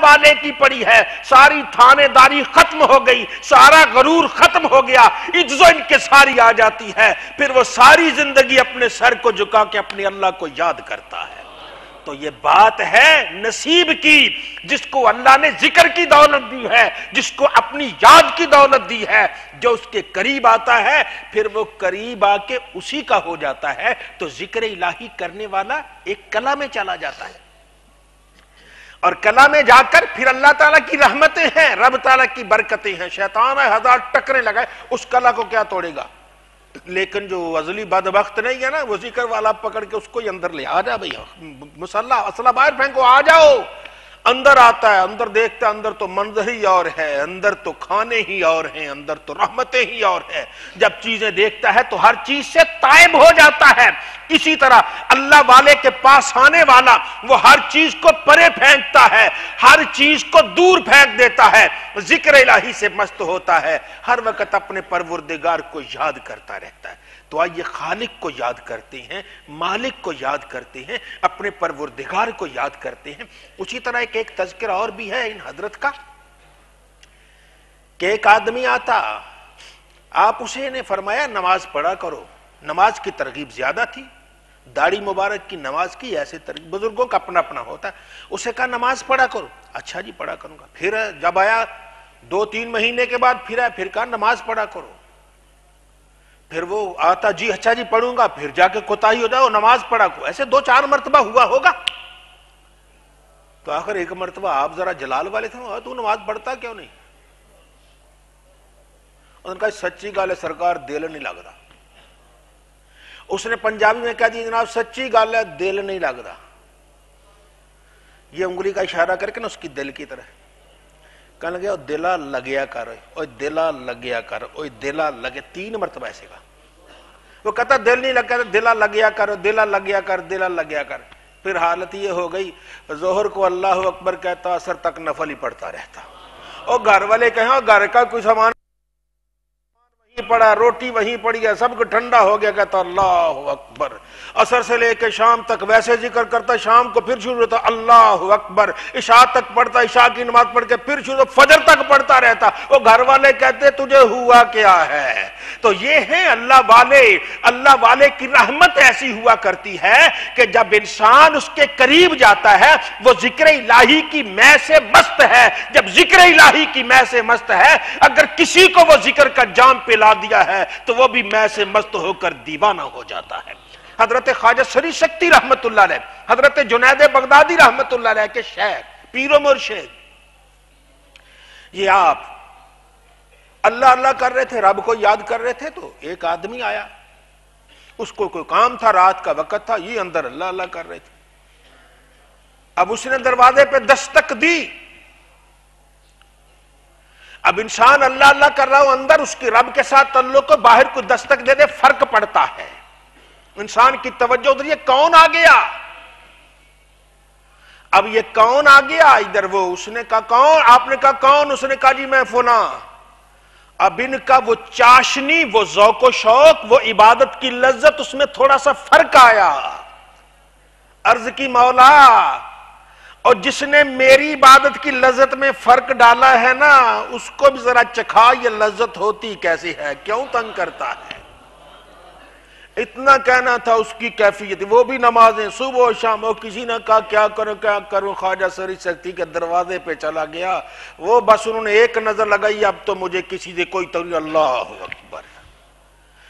والے کی پڑی ہے، ساری تھانے داری ختم ہو گئی، سارا غرور ختم ہو گیا، عجز و انکساری آ جاتی ہے، پھر وہ ساری زندگی اپنے سر کو جھکا کے اپنے اللہ کو یاد کرتا ہے۔ تو یہ بات ہے نصیب کی، جس کو اللہ نے ذکر کی دولت دی ہے، جس کو اپنی یاد کی دولت دی ہے، جو اس کے قریب آتا ہے پھر وہ قریب آ کے اسی کا ہو جاتا ہے۔ تو ذکر الہی کرنے والا ایک کلا میں چلا جاتا ہے، اور کلا میں جا کر پھر اللہ تعالیٰ کی رحمتیں ہیں، رب تعالیٰ کی برکتیں ہیں۔ شیطان ہے ہزار ٹکرے لگائے، اس کلا کو کیا توڑے گا؟ لیکن جو ازلی بدبخت نہیں ہے نا، وہ ذکر والا پکڑ کے اس کو ہی اندر لے آ جا بھئی، مسلح اسلحہ باہر پھینکو، آ جاؤ۔ اندر آتا ہے، اندر دیکھتا ہے اندر تو منظر ہی اور ہے، اندر تو کھانے ہی اور ہیں، اندر تو رحمتیں ہی اور ہیں۔ جب چیزیں دیکھتا ہے تو ہر چیز سے تائب ہو جاتا ہے۔ اسی طرح اللہ والے کے پاس آنے والا وہ ہر چیز کو پرے پھینکتا ہے، ہر چیز کو دور پھینک دیتا ہے، ذکر الہی سے مست ہوتا ہے، ہر وقت اپنے پروردگار کو یاد کرتا رہتا ہے۔ تو آئیے خالق کو یاد کرتے ہیں، مالک کو یاد کرتے ہیں، اپنے پروردگار کو یاد کرتے ہیں۔ اسی طرح ایک تذکرہ اور بھی ہے ان حضرت کا کہ ایک آدمی آتا، آپ اسے نے فرمایا نماز پڑھا کرو، نماز کی ترغیب زیادہ تھی، داڑھی مبارک کی نماز کی ایسے ترغیب، بزرگوں کا اپنا اپنا ہوتا ہے، اسے کہا نماز پڑھا کرو، اچھا جی پڑھا کروں گا۔ پھر جب آیا 2-3 مہینے کے بعد پھر آیا، پھر کہا نماز پڑھا کرو، پھر وہ آتا جی اچھا جی پڑھوں گا، پھر جا کے کوتاہی ہو جائے نماز پڑھا کرو، ایسے 2-4 مرتبہ ہوا ہوگا۔ تو آخر ایک مرتبہ آپ ذرا جلال والے تھے، تو نماز پڑھتا کیوں نہیں؟ انہوں نے کہا سچی گال ہے سرکار، دل نہیں لگ رہا۔ اس نے پنجابی میں کہا جی جناب سچی گال ہے دل نہیں لگ رہا، یہ انگلی کا اشارہ کر کے نا اس کی دل کی طرح کہنے لگے دلا لگیا کر، اوے دلا لگیا کر، اوے دلا لگے، 3 مرتبہ ایسے کہا۔ وہ کہتا دل نہیں لگا، دلا لگیا کر، دلا لگیا کر، دلا لگیا کر۔ پھر حالت یہ ہو گئی ظہر کو اللہ اکبر کہتا، اثر تک نفل ہی پڑھتا رہتا، اور گھر والے کہیں گھر کا کوئی سامان وہیں پڑا، روٹی وہیں پڑی ہے، سب کو ٹھنڈا ہو گیا، کہتا اللہ اکبر۔ عصر سے لے کے شام تک ویسے ذکر کرتا، شام کو پھر شروع ہوتا اللہ اکبر، عشاء تک پڑھتا، عشاء کی نماز پڑھ کے پھر شروع، فجر تک پڑھتا رہتا۔ وہ گھر والے کہتے تجھے ہوا کیا ہے؟ تو یہ ہیں اللہ والے۔ اللہ والے کی رحمت ایسی ہوا کرتی ہے کہ جب انسان اس کے قریب جاتا ہے وہ ذکر الہی کی مے سے مست ہے۔ جب ذکر الہی کی مے سے مست ہے، اگر کسی کو وہ ذکر کا جام پلا دیا ہے تو وہ بھی مے سے مست ہو کر دیوانہ ہو جاتا ہے۔ حضرت خواجہ سری شکتی رحمت اللہ علیہ، حضرت جنید بغدادی رحمت اللہ علیہ کے شیخ پیر و مرشد، یہ آپ اللہ اللہ کر رہے تھے، رب کو یاد کر رہے تھے، تو ایک آدمی آیا، اس کو کوئی کام تھا، رات کا وقت تھا، یہ اندر اللہ اللہ کر رہے تھے۔ اب اس نے دروازے پہ دستک دی، اب انسان اللہ اللہ کر رہا ہو، اندر اس کی رب کے ساتھ تعلق کو، باہر کو دستک دے دے فرق پڑتا ہے، انسان کی توجہ ادھر، یہ کون آ گیا؟ اب یہ کون آ گیا ادھر؟ وہ اس نے کہا کون؟ آپ نے کہا کون؟ اس نے کہا جی میں فلاں۔ اب ان کا وہ چاشنی، وہ ذوق و شوق، وہ عبادت کی لذت، اس میں تھوڑا سا فرق آیا۔ عرض کی مولا، اور جس نے میری عبادت کی لذت میں فرق ڈالا ہے نا، اس کو بھی ذرا چکھا یہ لذت ہوتی کیسی ہے، کیوں تنگ کرتا ہے؟ اتنا کہنا تھا اس کی کیفیت، وہ بھی نمازیں صبح و شام، وہ کسی نے کہا کیا کروں، خواجہ سری شکتی کے دروازے پہ چلا گیا، وہ بس انہوں نے ایک نظر لگائی، اب تو مجھے کسی سے کوئی توجہ، اللہ اکبر۔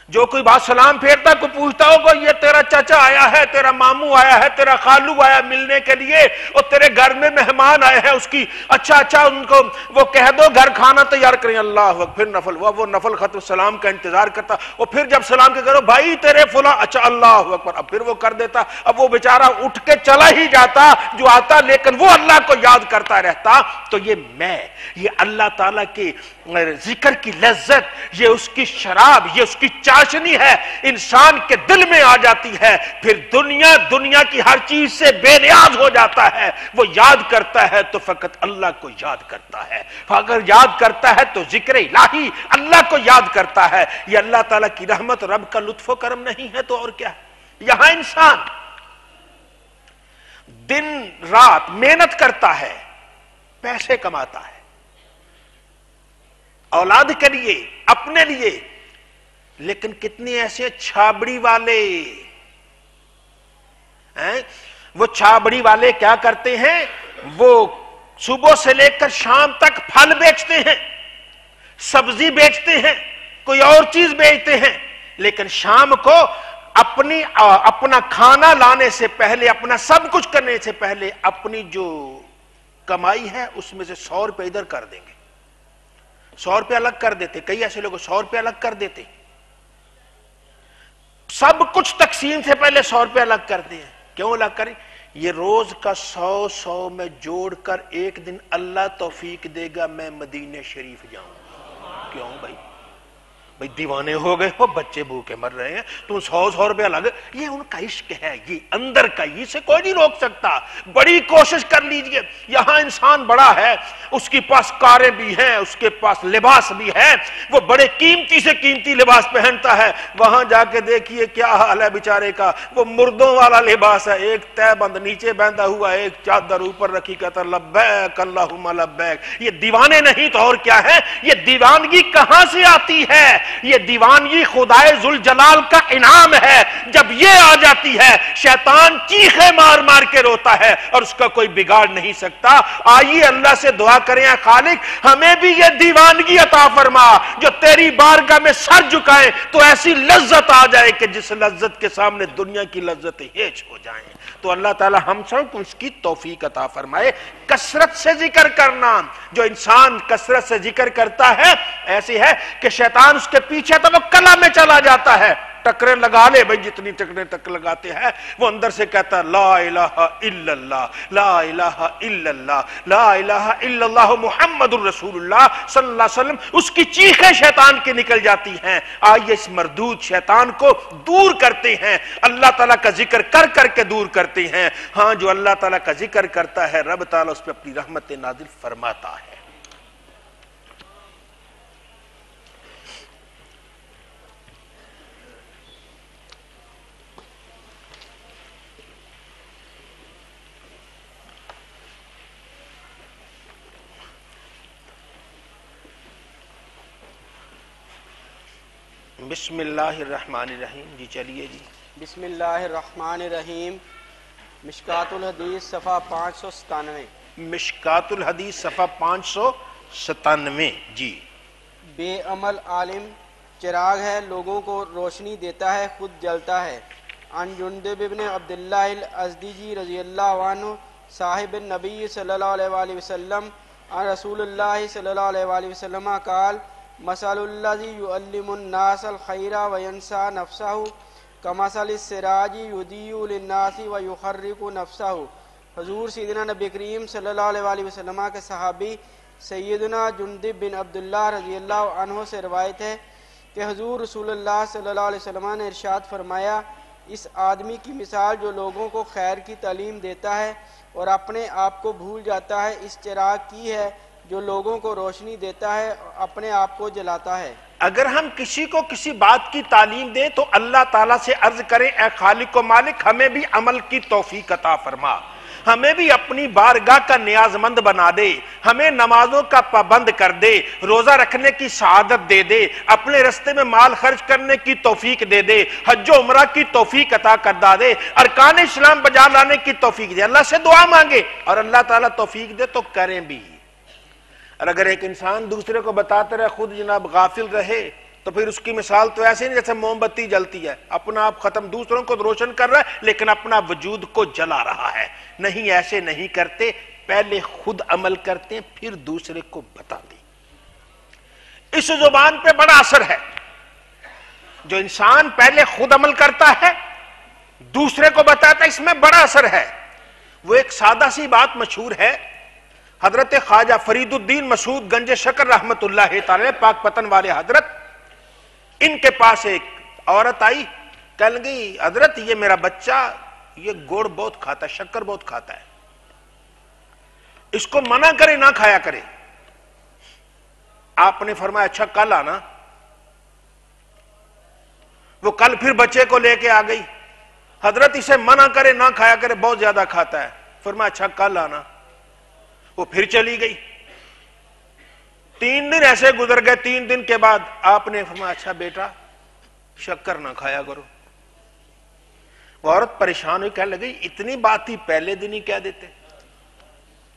جو کوئی بات سلام پھیرتا، کوئی پوچھتا ہوگا یہ تیرا چچا آیا ہے، تیرا ماموں آیا ہے، تیرا خالو آیا ملنے کے لیے، اور تیرے گھر میں مہمان آئے ہیں، اس کی اچھا ان کو وہ کہہ دو گھر کھانا تیار کریں، اللہ اکبر۔ پھر نفل، وہ نفل ختم، سلام کا انتظار کرتا، اور پھر جب سلام کے کرو بھائی تیرے فلاں، اچھا اللہ اکبر، اب پھر وہ کر دیتا۔ اب وہ بیچارہ اٹھ کے چلا ہی جاتا جو آتا، لیکن وہ اللہ کو یاد کرتا رہتا۔ تو یہ اللہ تعالیٰ کے ذکر کی لذت، یہ اس کی شراب، یہ اس کی چاشنی ہے، انسان کے دل میں آ جاتی ہے، پھر دنیا کی ہر چیز سے بے نیاز ہو جاتا ہے۔ وہ یاد کرتا ہے تو فقط اللہ کو یاد کرتا ہے، اگر یاد کرتا ہے تو ذکر الہی اللہ کو یاد کرتا ہے۔ یہ اللہ تعالیٰ کی رحمت، رب کا لطف و کرم نہیں ہے تو اور کیا ہے؟ یہاں انسان دن رات محنت کرتا ہے، پیسے کماتا ہے اولاد کے لیے، اپنے لیے، لیکن کتنے ایسے چھابڑی والے ہیں، وہ چھابڑی والے کیا کرتے ہیں، وہ صبح سے لے کر شام تک پھل بیچتے ہیں، سبزی بیچتے ہیں، کوئی اور چیز بیچتے ہیں، لیکن شام کو اپنا کھانا لانے سے پہلے، اپنا سب کچھ کرنے سے پہلے اپنی جو کمائی ہے اس میں سے 100 روپے ادھر کر دیں گے، 100 روپے الگ کر دیتے، کئی ایسے لوگ 100 روپے الگ کر دیتے، سب کچھ تقسیم سے پہلے 100 روپے الگ کرتے ہیں۔ کیوں الگ کریں؟ یہ روز کا 100 میں جوڑ کر ایک دن اللہ توفیق دے گا میں مدینہ شریف جاؤں۔ کیوں بھائی دیوانے ہو گئے ہو، بچے بھوکے مر رہے ہیں، تم 100 روپے الگ، یہ ان کا عشق ہے، یہ اندر کا، اسے کوئی نہیں روک سکتا۔ بڑی کوشش کر لیجئے، یہاں انسان بڑا ہے، اس کے پاس کاریں بھی ہیں، اس کے پاس لباس بھی ہے، وہ بڑے قیمتی سے قیمتی لباس پہنتا ہے، وہاں جا کے دیکھیے کیا حال ہے بیچارے کا، وہ مردوں والا لباس ہے، ایک تہ بند نیچے بندھا ہوا، ایک چادر اوپر رکھی، کہتا لبیک اللہم لبیک۔ یہ دیوانے نہیں تو اور کیا ہے؟ یہ دیوانگی کہاں سے آتی ہے؟ یہ دیوانگی خدائے ذوالجلال کا انعام ہے۔ جب یہ آ جاتی ہے شیطان چیخے مار مار کے روتا ہے اور اس کا کوئی بگاڑ نہیں سکتا۔ آئیے اللہ سے دعا کریں، اے خالق ہمیں بھی یہ دیوانگی عطا فرما، جو تیری بارگاہ میں سر جھکائیں تو ایسی لذت آ جائے کہ جس لذت کے سامنے دنیا کی لذتیں ہیچ ہو جائیں۔ تو اللہ تعالی ہم سب کو اس کی توفیق عطا فرمائے۔ کثرت سے ذکر کرنا، جو انسان کثرت سے ذکر کرتا ہے ایسی ہے کہ شیطان اس کے پیچھے تو وہ کلا میں چلا جاتا ہے، ٹکریں لگا لے بھائی، جتنی ٹکریں تک لگاتے ہیں، وہ اندر سے کہتا ہے لا الہ الا اللہ، لا الہ الا اللہ، لا الہ الا اللہ محمد الرسول اللہ صلی اللہ علیہ وسلم۔ اس کی چیخیں شیطان کی نکل جاتی ہیں۔ آئیے اس مردود شیطان کو دور کرتے ہیں، اللہ تعالیٰ کا ذکر کر کر کے دور کرتے ہیں۔ ہاں جو اللہ تعالیٰ کا ذکر کرتا ہے رب تعالیٰ اس پہ اپنی رحمت نازل فرماتا ہے۔ بسم اللہ الرحمن الرحیم، جی چلیے جی۔ بسم اللہ الرحمن الرحیم۔ مشکات الحدیث صفحہ 597۔ مشکات الحدیث صفحہ 597، جی۔ بے عمل عالم چراغ ہے، لوگوں کو روشنی دیتا ہے، خود جلتا ہے۔ عن جندب بن عبداللہ الازدی رضی اللہ عنہ صاحب النبی صلی اللہ علیہ وآلہ وسلم عن رسول اللہ صلی اللہ علیہ وآلہ وسلم قال مثل الذی یعلم الناس الخیر وینسى نفسہ کمثل السراج یضیء للناس ویحرک نفسہ۔ حضور سیدنا نبی کریم صلی اللہ علیہ وآلہ وسلم کے صحابی سیدنا جندب بن عبداللہ رضی اللہ عنہ سے روایت ہے کہ حضور رسول اللہ صلی اللہ علیہ وسلم نے ارشاد فرمایا، اس آدمی کی مثال جو لوگوں کو خیر کی تعلیم دیتا ہے اور اپنے آپ کو بھول جاتا ہے، اس چراغ کی ہے جو لوگوں کو روشنی دیتا ہے اور اپنے آپ کو جلاتا ہے۔ اگر ہم کسی کو کسی بات کی تعلیم دیں تو اللہ تعالیٰ سے عرض کریں اے خالق و مالک ہمیں بھی عمل کی توفیق عطا فرما، ہمیں بھی اپنی بارگاہ کا نیاز مند بنا دے، ہمیں نمازوں کا پابند کر دے، روزہ رکھنے کی سعادت دے دے، اپنے رستے میں مال خرچ کرنے کی توفیق دے دے، حج و عمرہ کی توفیق عطا کر دے، ارکان اسلام بجا لانے کی توفیق دے۔ اللہ سے دعا مانگے اور اللہ تعالیٰ توفیق دے تو کریں بھی۔ اور اگر ایک انسان دوسرے کو بتاتے رہے خود جناب غافل رہے تو پھر اس کی مثال تو ایسے نہیں جیسے موم بتی جلتی ہے، اپنا آپ ختم، دوسروں کو روشن کر رہا ہے لیکن اپنا وجود کو جلا رہا ہے۔ نہیں، ایسے نہیں کرتے، پہلے خود عمل کرتے ہیں پھر دوسرے کو بتاتے۔ اس زبان پہ بڑا اثر ہے، جو انسان پہلے خود عمل کرتا ہے دوسرے کو بتاتا ہے، اس میں بڑا اثر ہے۔ وہ ایک سادہ سی بات مشہور ہے، حضرت خواجہ فرید الدین مسعود گنج شکر رحمت اللہ تعالی پاک پتن والے حضرت، ان کے پاس ایک عورت آئی، کہنے لگی حضرت یہ میرا بچہ یہ گوڑ بہت کھاتا ہے، شکر بہت کھاتا ہے، اس کو منع کرے نہ کھایا کرے۔ آپ نے فرمایا اچھا کل آنا۔ وہ کل پھر بچے کو لے کے آ گئی، حضرت اسے منع کرے نہ کھایا کرے، بہت زیادہ کھاتا ہے۔ فرمایا اچھا کل آنا۔ وہ پھر چلی گئی. 3 دن ایسے گزر گئے. 3 دن کے بعد آپ نے فرمایا اچھا بیٹا شکر نہ کھایا کرو. وہ عورت پریشان ہوئی کہنے لگی اتنی بات تھی پہلے دن ہی کہہ دیتے,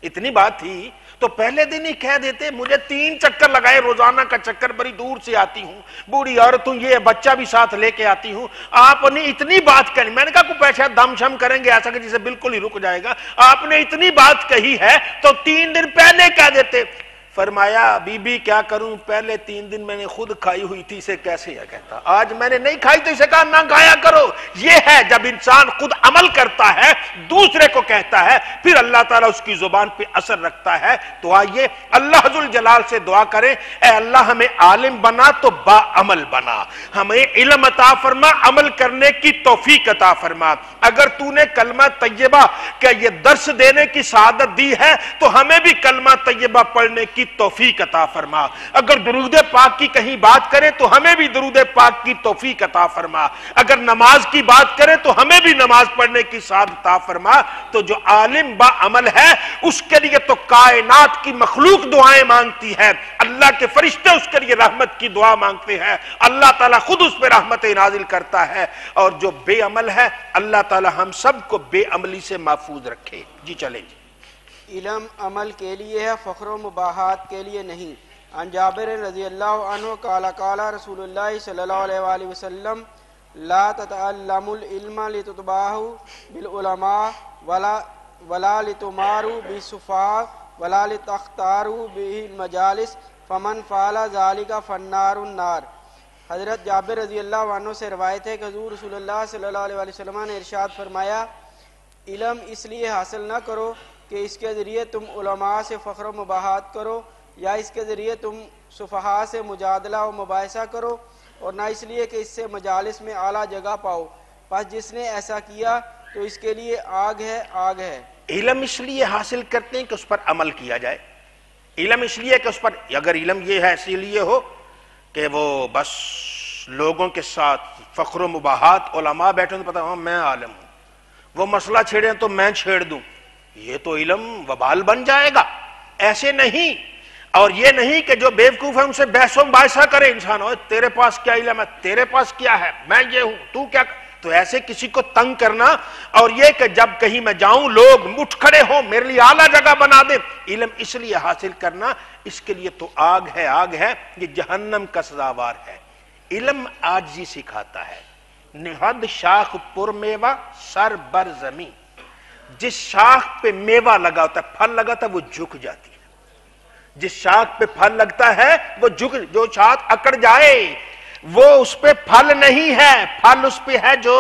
اتنی بات تھی تو پہلے دن ہی کہہ دیتے. مجھے 3 چکر لگائے, روزانہ کا چکر, بڑی دور سے آتی ہوں, بوڑھی عورت ہوں, یہ بچہ بھی ساتھ لے کے آتی ہوں, آپ نے اتنی بات کہی. میں نے کہا کوئی پیسہ دم شم کریں گے ایسا کہ جسے بالکل ہی رک جائے گا, آپ نے اتنی بات کہی ہے تو 3 دن پہلے کہہ دیتے. فرمایا بی بی کیا کروں, پہلے 3 دن میں نے خود کھائی ہوئی تھی, اسے کیسے یہ کہتا, آج میں نے نہیں کھائی تو اسے کہا نہ کھایا کرو. یہ ہے جب انسان خود عمل کرتا ہے دوسرے کو کہتا ہے پھر اللہ تعالیٰ اس کی زبان پہ اثر رکھتا ہے. تو آئیے اللہ ذوالجلال سے دعا کریں, اے اللہ ہمیں عالم بنا تو با عمل بنا, ہمیں علم عطا فرما, عمل کرنے کی توفیق عطا فرما. اگر تو نے کلمہ طیبہ کہ یہ درس دینے کی سعادت دی ہے تو ہمیں بھی کلمہ طیبہ پڑھنے کی توفیق عطا فرما. اگر درود پاک کی کہیں بات کریں تو ہمیں بھی درود پاک کی توفیق عطا فرما. اگر نماز کی بات کریں تو ہمیں بھی نماز پڑھنے کی سعادت عطا فرما. تو جو عالم با عمل ہے اس کے لیے تو کائنات کی مخلوق دعائیں مانگتی ہے, اللہ کے فرشتے اس کے لیے رحمت کی دعا مانگتے ہیں, اللہ تعالیٰ خود اس پہ رحمتیں نازل کرتا ہے. اور جو بے عمل ہے اللہ تعالیٰ ہم سب کو بے عملی سے محفوظ رکھے. جی چلیں جی. علم عمل کے لیے ہے, فخر و مباحات کے لیے نہیں. عن جابر رضی اللہ عنہ قال قال رسول اللہ صلی اللہ علیہ وآلہ وسلم لا تتعلموا العلم لتتباہوا بالعلماء ولا لتماروا بالسفہاء ولا لتختاروا به المجالس فمن فعل ذلك فالنار النار. حضرت جابر رضی اللہ عنہ سے روایت ہے کہ حضور رسول اللہ صلی اللہ علیہ وآلہ وسلم نے ارشاد فرمایا علم اس لیے حاصل نہ کرو کہ اس کے ذریعے تم علماء سے فخر و مباحات کرو, یا اس کے ذریعے تم صفحاء سے مجادلہ و مباحثہ کرو, اور نہ اس لیے کہ اس سے مجالس میں اعلیٰ جگہ پاؤ. پس جس نے ایسا کیا تو اس کے لیے آگ ہے, آگ ہے. علم اس لیے حاصل کرتے ہیں کہ اس پر عمل کیا جائے. علم اس لیے کہ اس پر, اگر علم یہ ہے اسی لیے ہو کہ وہ بس لوگوں کے ساتھ فخر و مباحات, علماء بیٹھے تو پتا ہوں میں عالم ہوں, وہ مسئلہ چھیڑیں تو میں چھیڑ دوں, یہ تو علم وبال بن جائے گا. ایسے نہیں. اور یہ نہیں کہ جو بیوقوف ہے ان سے بحث و مباحثہ کرے انسان, اور تیرے پاس کیا علم ہے, تیرے پاس کیا ہے, میں یہ ہوں تو کیا, تو ایسے کسی کو تنگ کرنا. اور یہ کہ جب کہیں میں جاؤں لوگ اٹھ کھڑے ہوں میرے لیے اعلیٰ جگہ بنا دیں, علم اس لیے حاصل کرنا, اس کے لیے تو آگ ہے, آگ ہے, یہ جہنم کا سزاوار ہے. علم عاجزی سکھاتا ہے. نہد شاخ پر میوہ سر بر زمین, جس شاخ پہ میوہ لگا ہوتا ہے, پھل لگا ہوتا ہے, وہ جھک جاتی ہے. جس شاخ پہ پھل لگتا ہے وہ جھک, جو شاخ اکڑ جائے وہ اس پہ پھل نہیں ہے, پھل اس پہ ہے جو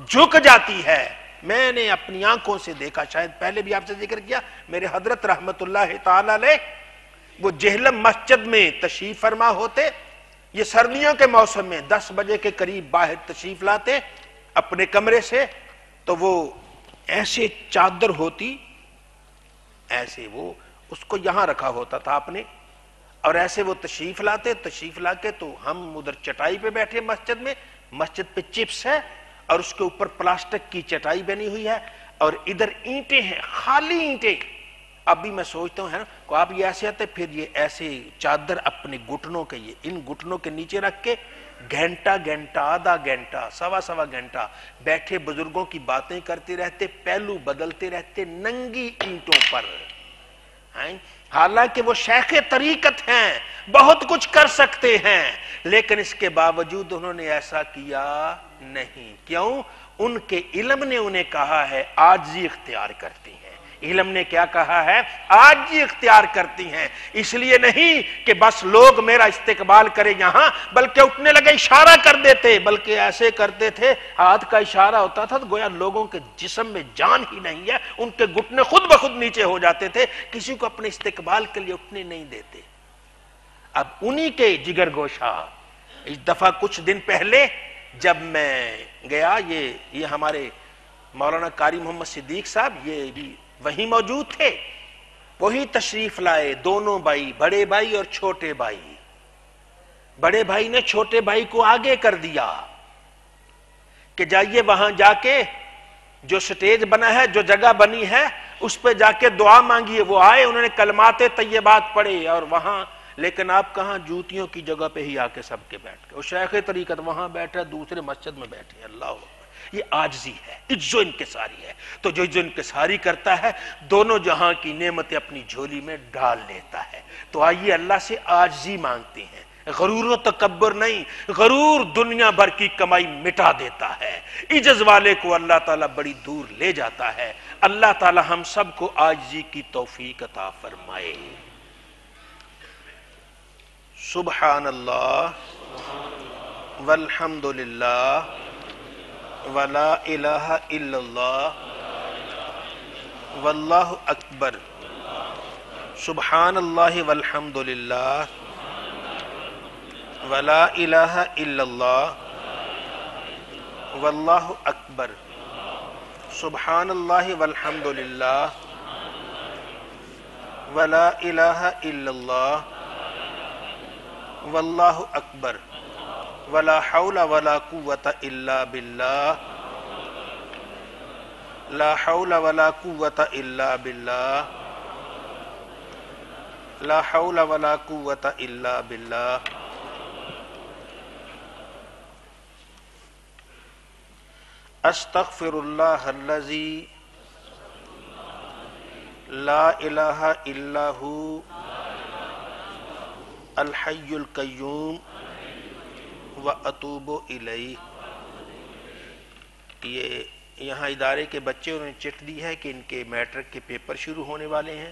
جھک جاتی ہے. میں نے اپنی آنکھوں سے دیکھا, شاید پہلے بھی آپ سے ذکر کیا, میرے حضرت رحمت اللہ تعالی علیہ وہ جہلم مسجد میں تشریف فرما ہوتے. یہ سردیوں کے موسم میں 10 بجے کے قریب باہر تشریف لاتے اپنے کمرے سے, تو وہ ایسے چادر ہوتی, ایسے وہ اس کو یہاں رکھا ہوتا تھا آپ نے, اور ایسے وہ تشریف لاتے, تشریف لا کے تو ہم ادھر چٹائی پہ بیٹھے مسجد میں, مسجد پہ چپس ہے اور اس کے اوپر پلاسٹک کی چٹائی بنی ہوئی ہے, اور ادھر اینٹیں ہیں, خالی اینٹیں. اب بھی میں سوچتا ہوں ہے نا کو آپ یہ ایسے آتے, پھر یہ ایسے چادر اپنے گھٹنوں کے, یہ ان گھٹنوں کے نیچے رکھ کے گھنٹہ گھنٹہ, آدھا گھنٹہ, سوا گھنٹہ بیٹھے بزرگوں کی باتیں کرتے رہتے, پہلو بدلتے رہتے ننگی اینٹوں پر. حالانکہ وہ شیخ طریقت ہیں, بہت کچھ کر سکتے ہیں, لیکن اس کے باوجود انہوں نے ایسا کیا نہیں. کیوں؟ ان کے علم نے انہیں کہا ہے عاجزی اختیار کرتی ہیں. علم نے کیا کہا ہے؟ عاجزی اختیار کرتی ہیں. اس لیے نہیں کہ بس لوگ میرا استقبال کرے یہاں, بلکہ اٹھنے لگے اشارہ کر دیتے, بلکہ ایسے کرتے تھے ہاتھ کا اشارہ ہوتا تھا تو گویا لوگوں کے جسم میں جان ہی نہیں ہے, ان کے گھٹنے خود بخود نیچے ہو جاتے تھے, کسی کو اپنے استقبال کے لیے اٹھنے نہیں دیتے. اب انہی کے جگر گوشہ اس دفعہ کچھ دن پہلے جب میں گیا, یہ ہمارے مولانا قاری محمد صدیق صاحب یہ بھی وہیں موجود تھے, وہی تشریف لائے, دونوں بھائی, بڑے بھائی اور چھوٹے بھائی. بڑے بھائی نے چھوٹے بھائی کو آگے کر دیا کہ جائیے وہاں جا کے جو سٹیج بنا ہے, جو جگہ بنی ہے, اس پہ جا کے دعا مانگی ہے. وہ آئے, انہوں نے کلمات طیبات پڑھے, اور وہاں لیکن آپ کہاں جوتیوں کی جگہ پہ ہی آ کے سب کے بیٹھ گئے. وہ شیخ طریقت وہاں بیٹھا, دوسرے مسجد میں بیٹھے. اللہ اکبر. یہ عاجزی ہے, عجز و انکساری ہے. تو جو عجز و انکساری کرتا ہے دونوں جہاں کی نعمتیں اپنی جھولی میں ڈال لیتا ہے. تو آئیے اللہ سے عاجزی مانگتے ہیں, غرور و تکبر نہیں. غرور دنیا بھر کی کمائی مٹا دیتا ہے, عجز والے کو اللہ تعالیٰ بڑی دور لے جاتا ہے. اللہ تعالیٰ ہم سب کو عاجزی کی توفیق عطا فرمائے. سبحان اللہ والحمد للہ ولا الہ الا اللہ واللہ اکبر. سبحان اللہ والحمد للہ ولا الہ الا اللہ واللہ اکبر. سبحان اللہ والحمد للہ ولا الہ الا اللہ واللہ اکبر. ولا حول ولا قوة الا باللہ. لا حول ولا قوة الا باللہ. لا حول ولا قوة الا باللہ. استغفر اللہ الذی لا الہ الا ہو الحی القیوم واتوب الیہ. یہ یہاں ادارے کے بچے انہوں نے چٹ دی ہے کہ ان کے میٹرک کے پیپر شروع ہونے والے ہیں.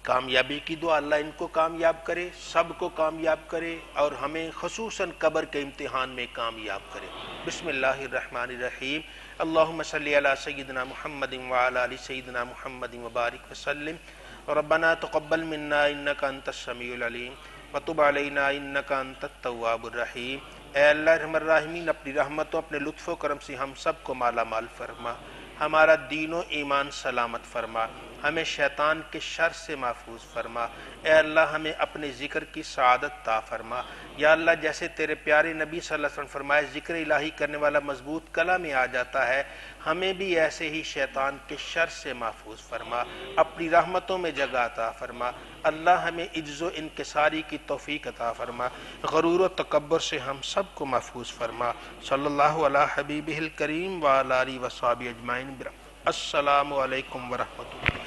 کامیابی کی دعا, اللہ ان کو کامیاب کرے, سب کو کامیاب کرے, اور ہمیں خصوصاً قبر کے امتحان میں کامیاب کرے. بسم اللہ الرحمن الرحیم. اللہم صلی علی سیدنا محمد وعلی آل سیدنا محمد وبارک وسلم. ربنا تقبل منا انک انت السمیع العلیم وتب علینا انک انت التواب الرحیم. اے اللہ ارحم الراحمین, اپنی رحمتوں اپنے لطف و کرم سے ہم سب کو مالا مال فرما, ہمارا دین و ایمان سلامت فرما, ہمیں شیطان کے شر سے محفوظ فرما. اے اللہ ہمیں اپنے ذکر کی سعادت عطا فرما. یا اللہ جیسے تیرے پیارے نبی صلی اللہ علیہ وسلم فرمائے ذکر الہی کرنے والا مضبوط کلہ میں آ جاتا ہے, ہمیں بھی ایسے ہی شیطان کے شر سے محفوظ فرما, اپنی رحمتوں میں جگہ عطا فرما. اللہ ہمیں عجز و انکساری کی توفیق عطا فرما, غرور و تکبر سے ہم سب کو محفوظ فرما. صلی اللہ علی حبیبہ الکریم وعلی آلہ وصحبہ اجمعین. السلام علیکم ورحمۃ اللہ.